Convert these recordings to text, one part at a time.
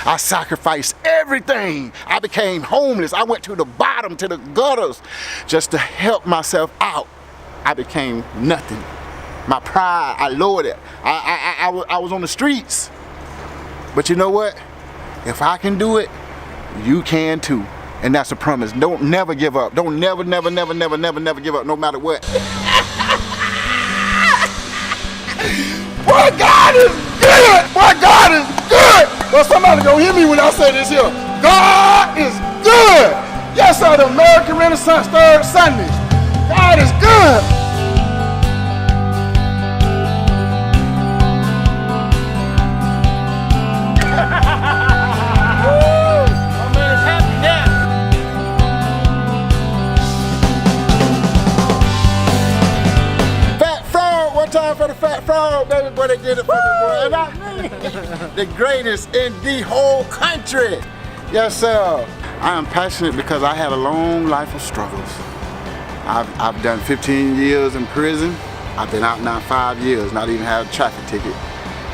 I sacrificed everything. I became homeless. I went to the bottom, to the gutters, just to help myself out. I became nothing. My pride, I lowered it. I was on the streets. But you know what? If I can do it, you can too. And that's a promise. Don't never give up. Don't never give up, no matter what. Boy, God is good! Boy, God is good! Well, somebody gonna hear me when I say this here. God is good! Yes, sir, the American Renaissance Third Sunday. God is good! Time for the Fat Frog, baby boy, they did it for me, boy. And I mean, the greatest in the whole country. Yes, sir. I am passionate because I had a long life of struggles. I've done 15 years in prison. I've been out now 5 years, not even had a traffic ticket.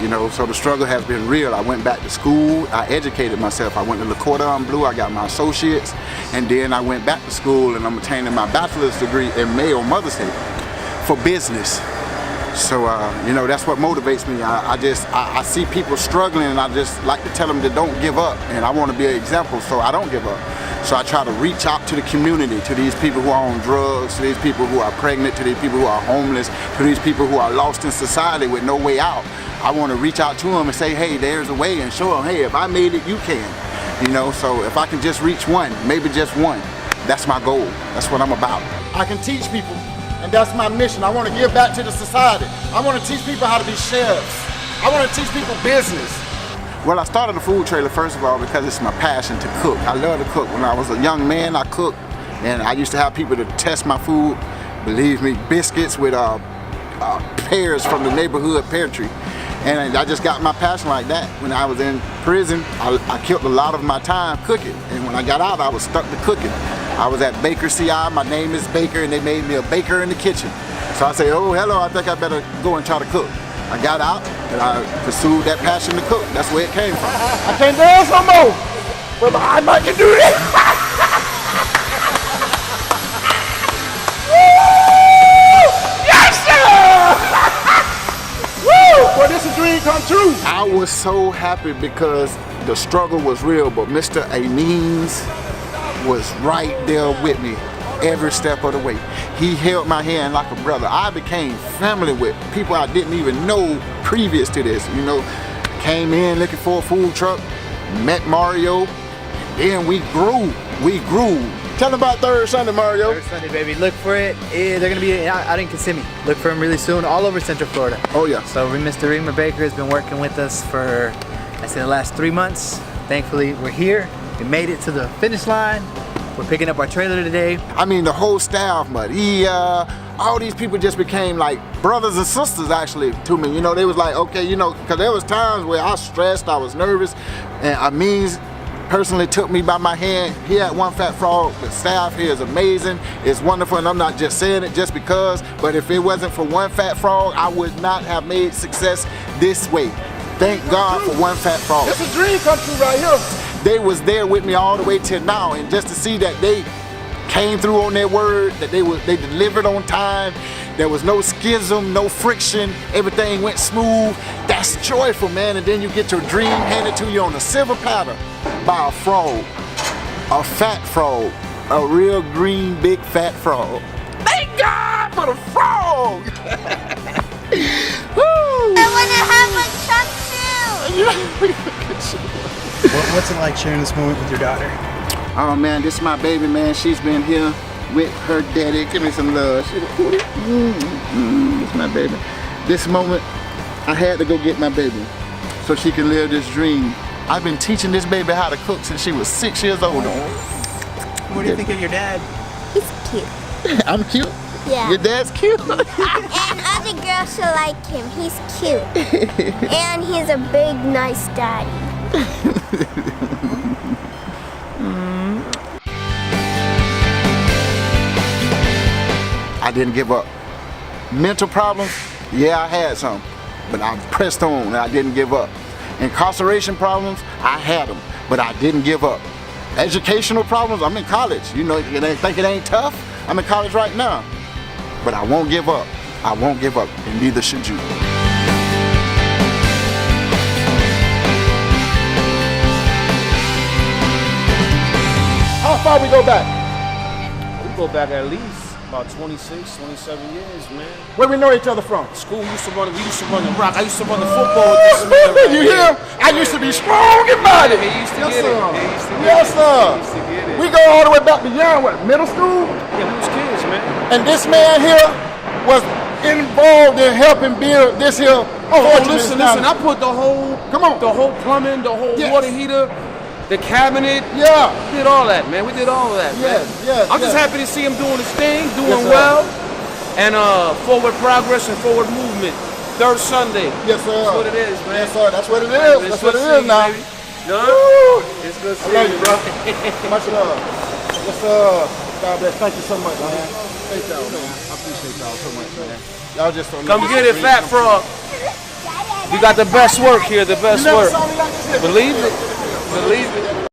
You know, so the struggle has been real. I went back to school, I educated myself. I went to LaCordon Bleu, I got my associates, and then I went back to school and I'm attaining my bachelor's degree in May on Mother's Day for business. So, you know, that's what motivates me. I see people struggling and I just like to tell them to don't give up. And I want to be an example, so I don't give up. So I try to reach out to the community, to these people who are on drugs, to these people who are pregnant, to these people who are homeless, to these people who are lost in society with no way out. I want to reach out to them and say, hey, there's a way, and show them, hey, if I made it, you can. You know, so if I can just reach one, maybe just one, that's my goal. That's what I'm about. I can teach people. And that's my mission. I want to give back to the society. I want to teach people how to be chefs. I want to teach people business. Well, I started a food trailer first of all because it's my passion to cook. I love to cook. When I was a young man, I cooked, and I used to have people to test my food. Believe me, biscuits with pears from the neighborhood pantry. And I just got my passion like that. When I was in prison, I killed a lot of my time cooking. And when I got out, I was stuck to cooking. I was at Baker CI, my name is Baker, and they made me a baker in the kitchen. So I said, oh, hello, I think I better go and try to cook. I got out, and I pursued that passion to cook. That's where it came from. I can't dance no more, but I might can do that. Woo! Yes, sir! Woo! Boy, this is a dream come true. I was so happy because the struggle was real, but Mr. Amines was right there with me every step of the way. He held my hand like a brother. I became family with people I didn't even know previous to this. You know, came in looking for a food truck, met Mario, and then we grew. Tell them about Third Sunday, Mario. Third Sunday, baby. Look for it. They're gonna be out in Kissimmee. Look for them really soon, all over Central Florida. Oh yeah. So Mr. Reamer Baker has been working with us for, I say, the last 3 months. Thankfully, we're here. We made it to the finish line. We're picking up our trailer today. I mean, the whole staff, Maria, all these people just became like brothers and sisters actually to me. You know, they was like, okay, you know, because there was times where I was stressed, I was nervous, and Amines personally took me by my hand. He had One Fat Frog. The staff here is amazing. It's wonderful, and I'm not just saying it just because, but if it wasn't for One Fat Frog, I would not have made success this way. Thank God for One Fat Frog. It's a dream come true right here. They was there with me all the way till now, and just to see that they came through on their word, that they delivered on time, there was no schism, no friction, everything went smooth. That's joyful, man. And then you get your dream handed to you on a silver platter by a frog, a fat frog, a real green big fat frog. Thank God for the frog. Woo! I want to have a truck too. What's it like sharing this moment with your daughter? Oh man, this is my baby, man. She's been here with her daddy. Give me some love. This is my baby. This moment, I had to go get my baby so she can live this dream. I've been teaching this baby how to cook since she was 6 years old. What do you think of your dad? He's cute. I'm cute? Yeah. Your dad's cute? And other girls should like him. He's cute. And he's a big, nice daddy. I didn't give up. Mental problems, yeah, I had some, but I pressed on and I didn't give up. Incarceration problems, I had them, but I didn't give up. Educational problems, I'm in college. You know, you think it ain't tough? I'm in college right now. But I won't give up. I won't give up, and neither should you. How far we go back? We go back at least about 26, 27 years, man. Where we know each other from? School we used to run the rock. I used to run the football with this man. Right You hear? I used to be strong and mighty. He used to Yes, get sir. it. He used to get Yes, it. sir. He used to get it. We go all the way back beyond what, middle school? Yeah, we was kids, man. And this man here was involved in helping build this here. Oh, listen. I put the whole, Come on. the whole plumbing, the whole Yes. water heater, the cabinet. Yeah. We did all that, man. We did all of that, Yes, man. yes, I'm just yes. happy to see him doing his thing, doing Yes, sir. well, and forward progress and forward movement. Third Sunday. Yes, sir. That's what it is, man. Yes, sir. That's what it is. It's That's what good it is seeing you, now. baby. No? Woo. It's good I seeing love you, you, bro. Much love. Yes, sir. God bless. Thank you so much, man. Thank y'all, man. I appreciate y'all so much, man. Y'all just don't Come know. get it, Fat Frog. We got the best work here, the best You never work. saw me like this here. Believe it. Believe it.